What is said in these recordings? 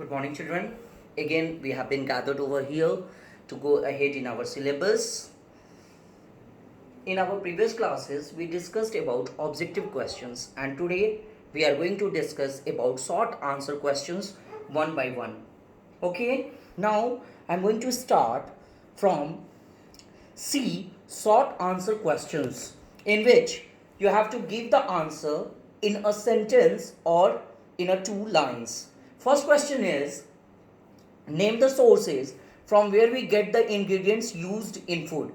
Good morning, children. Again, we have been gathered over here to go ahead in our syllabus. In our previous classes, we discussed about objective questions, and today we are going to discuss about short answer questions one by one. Okay, now I'm going to start from C, short answer questions, in which you have to give the answer in a sentence or in a two lines. First question is, name the sources from where we get the ingredients used in food.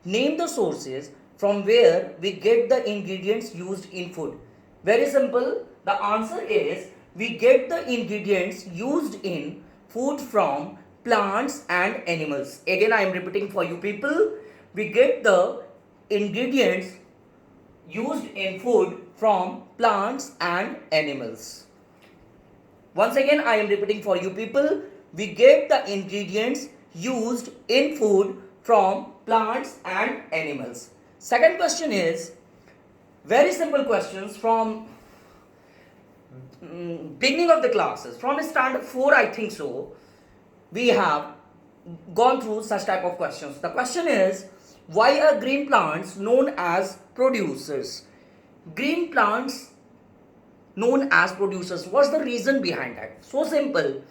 Name the sources from where we get the ingredients used in food. Very simple. The answer is we get the ingredients used in food from plants and animals. Again, I am repeating for you people. We get the ingredients used in food from plants and animals. Once again, I am repeating for you people. We get the ingredients used in food from plants and animals. Second question is very simple questions from beginning of the classes. From standard 4, I think so, we have gone through such type of questions. The question is, why are green plants known as producers? Green plants known as producers. What's the reason behind that? So simple.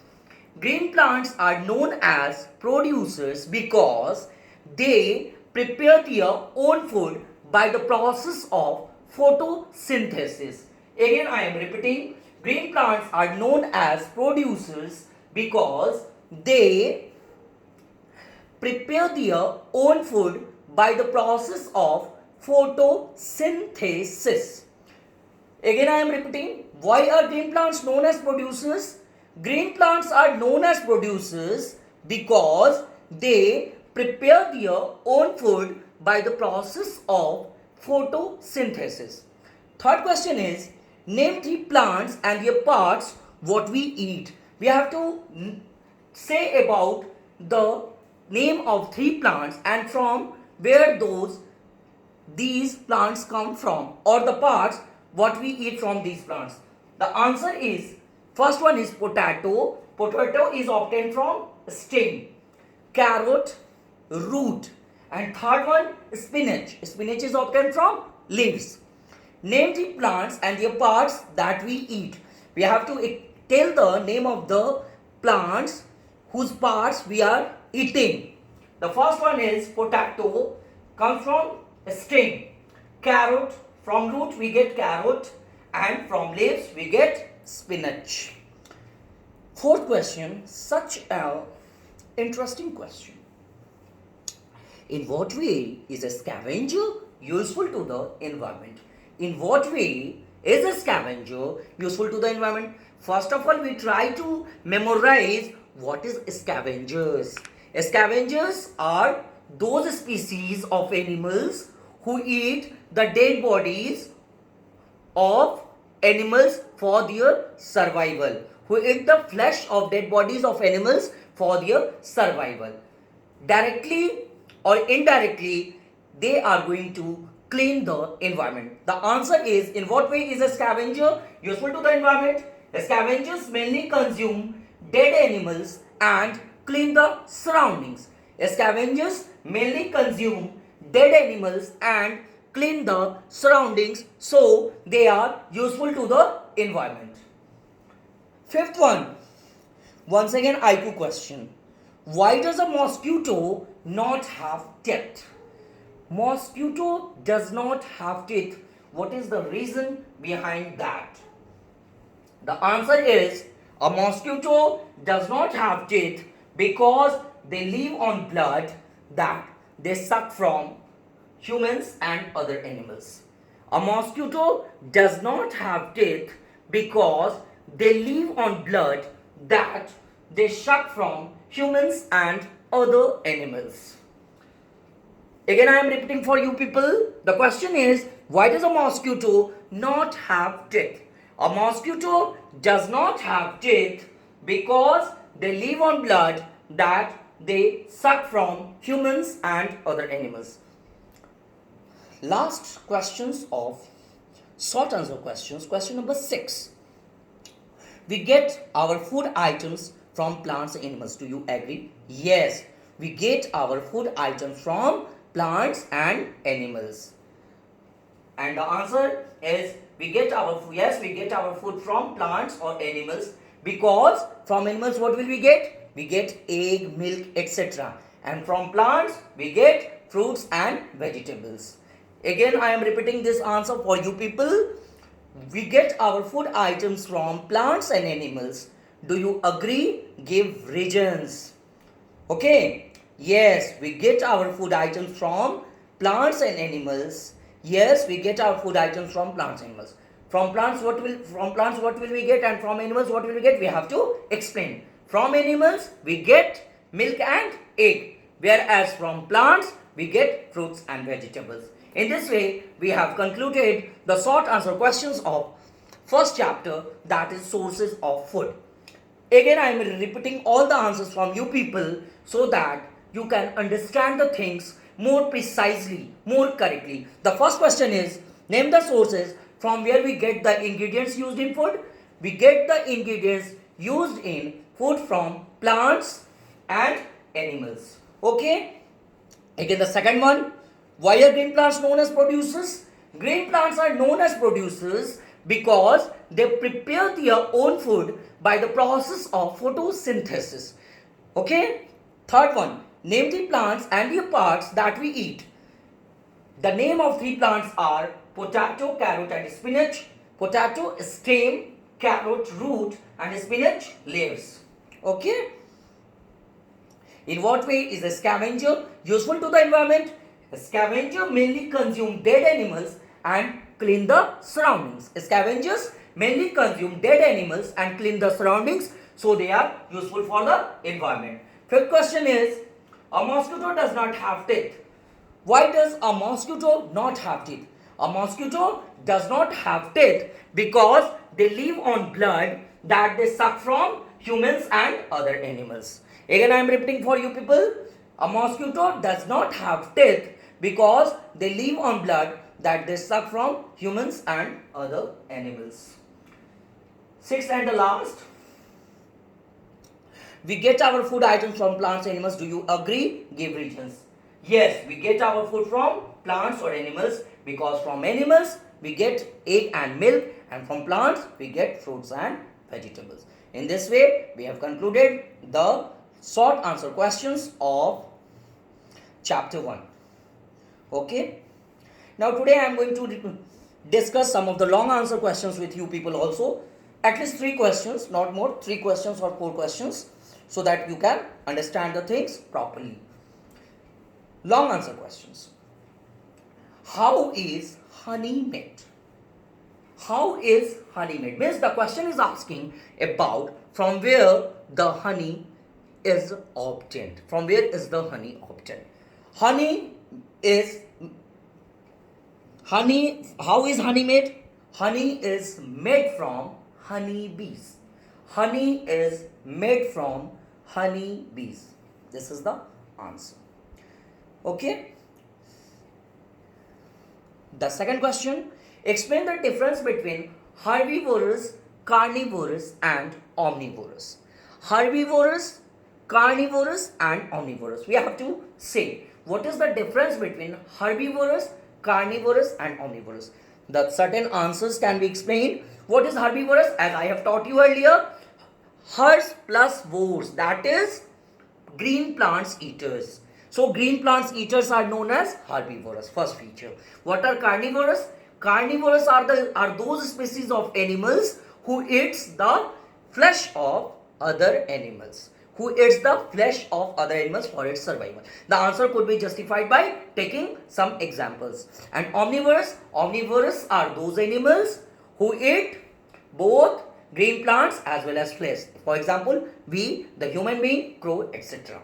Green plants are known as producers because they prepare their own food by the process of photosynthesis. Again, I am repeating. Green plants are known as producers because they prepare their own food by the process of photosynthesis. Again, I am repeating. Why are green plants known as producers? Green plants are known as producers because they prepare their own food by the process of photosynthesis. Third question is, name 3 plants and their parts what we eat. We have to say about the name of 3 plants and from where these plants come from, or the parts what we eat from these plants. The answer is, first one is potato. Potato is obtained from stem. Carrot, root. And third one, spinach. Spinach is obtained from leaves. Name the plants and their parts that we eat. We have to tell the name of the plants whose parts we are eating. The first one is potato, comes from stem. Carrot, from root we get carrot, and from leaves we get spinach. Fourth question, such an interesting question. In what way is a scavenger useful to the environment? In what way is a scavenger useful to the environment? First of all, we try to memorize what is scavengers. Scavengers are those species of animals who eat the dead bodies of animals for their survival. Who eat the flesh of dead bodies of animals for their survival. Directly or indirectly, they are going to clean the environment. The answer is, in what way is a scavenger useful to the environment? The scavengers mainly consume dead animals and clean the surroundings. Scavengers mainly consume dead animals and clean the surroundings, so they are useful to the environment. Fifth one, once again IQ question. Why does a mosquito not have teeth? Mosquito does not have teeth. What is the reason behind that? The answer is, a mosquito does not have teeth because they live on blood that they suck from humans and other animals. A mosquito does not have teeth because they live on blood that they suck from humans and other animals. Again, I am repeating for you people. The question is, why does a mosquito not have teeth? A mosquito does not have teeth because they live on blood that they suck from humans and other animals. Last questions of short answer questions. Question number 6. we get our food items from plants and animals. Do you agree? Yes, we get our food items from plants and animals. And the answer is we get our food. Yes, we get our food from plants or animals, because from animals what will we get? We get egg, milk, etc. And from plants we get fruits and vegetables. Again, I am repeating this answer for you people. We get our food items from plants and animals. Do you agree? Give reasons. Okay. Yes, we get our food items from plants and animals. Yes, we get our food items from plants and animals. From plants what will we get, and from animals what will we get? We have to explain. From animals we get milk and egg, whereas from plants we get fruits and vegetables. In this way, we have concluded the short answer questions of first chapter, that is sources of food. Again, I am repeating all the answers from you people so that you can understand the things more precisely, more correctly. The first question is, name the sources from where we get the ingredients used in food. We get the ingredients used in food from plants and animals. Okay. Again, the second one, why are green plants known as producers? Green plants are known as producers because they prepare their own food by the process of photosynthesis. Okay. Third one, name the plants and their parts that we eat. The name of three plants are potato, carrot and spinach. Potato stem, carrot root and spinach leaves. Okay. In what way is a scavenger useful to the environment? A scavenger mainly consume dead animals and clean the surroundings. Scavengers mainly consume dead animals and clean the surroundings, so they are useful for the environment. Fifth question is, a mosquito does not have teeth. Why does a mosquito not have teeth? A mosquito does not have teeth because they live on blood that they suck from humans and other animals. Again, I am repeating for you people. A mosquito does not have teeth because they live on blood that they suck from humans and other animals. Sixth and the last, we get our food items from plants and animals. Do you agree? Give reasons. Yes, we get our food from plants or animals because from animals we get egg and milk, and from plants we get fruits and vegetables. In this way, we have concluded the short answer questions of chapter 1. Okay. Now today I am going to discuss some of the long answer questions with you people also. At least 3 questions, not more, 3 questions or 4 questions, so that you can understand the things properly. Long answer questions. How is honey made? How is honey made? Means the question is asking about from where the honey is obtained. From where is the honey obtained? How is honey made? Honey is made from honey bees. Honey is made from honey bees. This is the answer. Okay. The second question, explain the difference between herbivorous, carnivorous and omnivorous. Herbivorous, carnivorous and omnivorous. We have to say what is the difference between herbivorous, carnivorous and omnivorous. The certain answers can be explained. What is herbivorous? As I have taught you earlier, herbs plus vores, that is green plants eaters. So green plants eaters are known as herbivorous. First feature. What are carnivorous? Carnivorous are those species of animals who eats the flesh of other animals. Who eats the flesh of other animals for its survival. The answer could be justified by taking some examples. And omnivorous are those animals who eat both green plants as well as flesh. For example, we, the human being, crow, etc.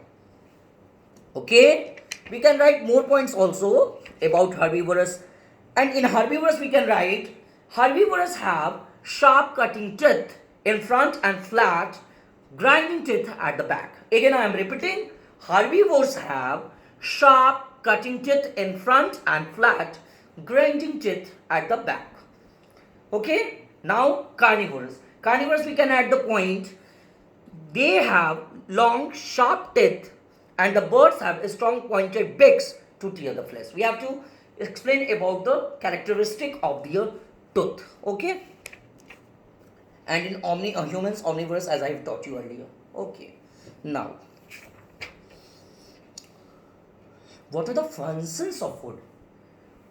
Okay, we can write more points also about herbivorous. And in herbivorous we can write, herbivorous have sharp cutting teeth in front and flat grinding teeth at the back. Again I am repeating, herbivores have sharp cutting teeth in front and flat grinding teeth at the back. Okay, now carnivores. Carnivores, we can add the point. They have long, sharp teeth, and the birds have strong pointed beaks to tear the flesh. We have to explain about the characteristic of their tooth. Okay. And in humans, omnivorous, as I have taught you earlier. Okay. Now, what are the functions of food?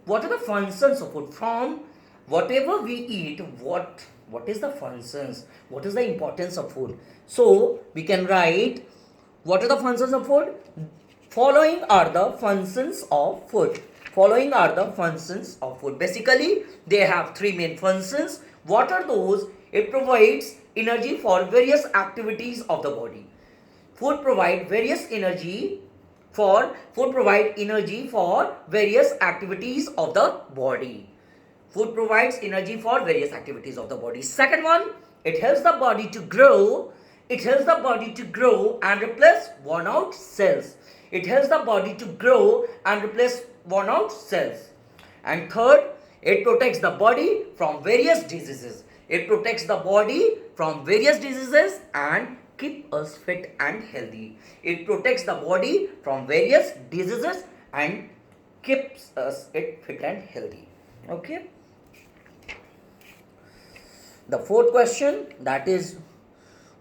What are the functions of food? From whatever we eat, what is the functions? What is the importance of food? So we can write, what are the functions of food? Following are the functions of food. Following are the functions of food. Basically, they have three main functions. What are those? It provides energy for various activities of the body. Food provide various energy for various activities of the body. Food provides energy for various activities of the body. Second one, it helps the body to grow. It helps the body to grow and replace worn out cells. It helps the body to grow and replace worn out cells. And third, it protects the body from various diseases. It protects the body from various diseases and keep us fit and healthy. It protects the body from various diseases and keeps us fit and healthy. Okay. The fourth question, that is,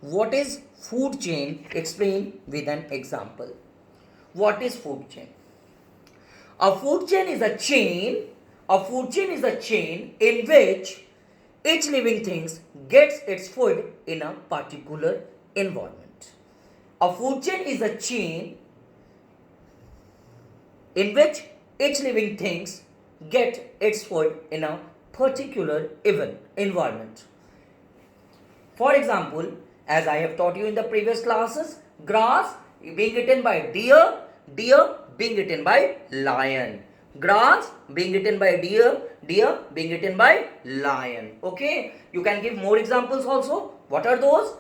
what is food chain? Explain with an example. What is food chain? A food chain is a chain. A food chain is a chain in which each living thing gets its food in a particular environment. A food chain is a chain in which each living thing get its food in a particular environment. For example, as I have taught you in the previous classes, grass being eaten by deer, deer being eaten by lion. Grass being eaten by deer, deer being eaten by lion. Okay, you can give more examples also. What are those?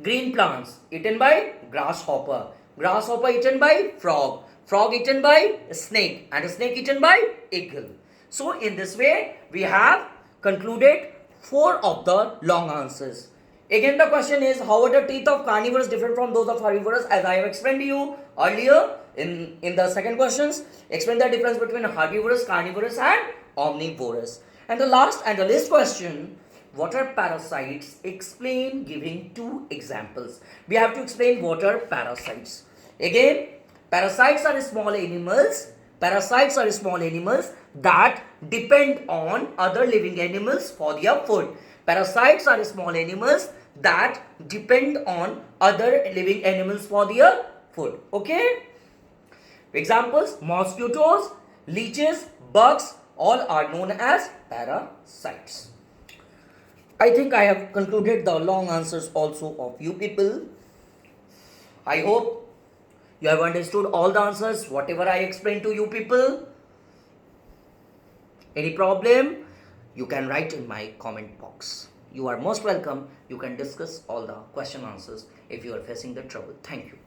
Green plants eaten by grasshopper, grasshopper eaten by frog, frog eaten by snake, and a snake eaten by eagle. So in this way we have concluded 4 of the long answers. Again the question is, how are the teeth of carnivores different from those of herbivores? As I have explained to you earlier in the second questions, explain the difference between herbivorous, carnivorous and omnivorous. And the last and the least question, what are parasites? Explain giving 2 examples. We have to explain what are parasites. Again, parasites are small animals. Parasites are small animals that depend on other living animals for their food. Parasites are small animals that depend on other living animals for their food. Okay? Examples, mosquitoes, leeches, bugs, all are known as parasites. I think I have concluded the long answers also of you people. I hope you have understood all the answers, whatever I explained to you people. Any problem? You can write in my comment box. You are most welcome. You can discuss all the question answers if you are facing the trouble. Thank you.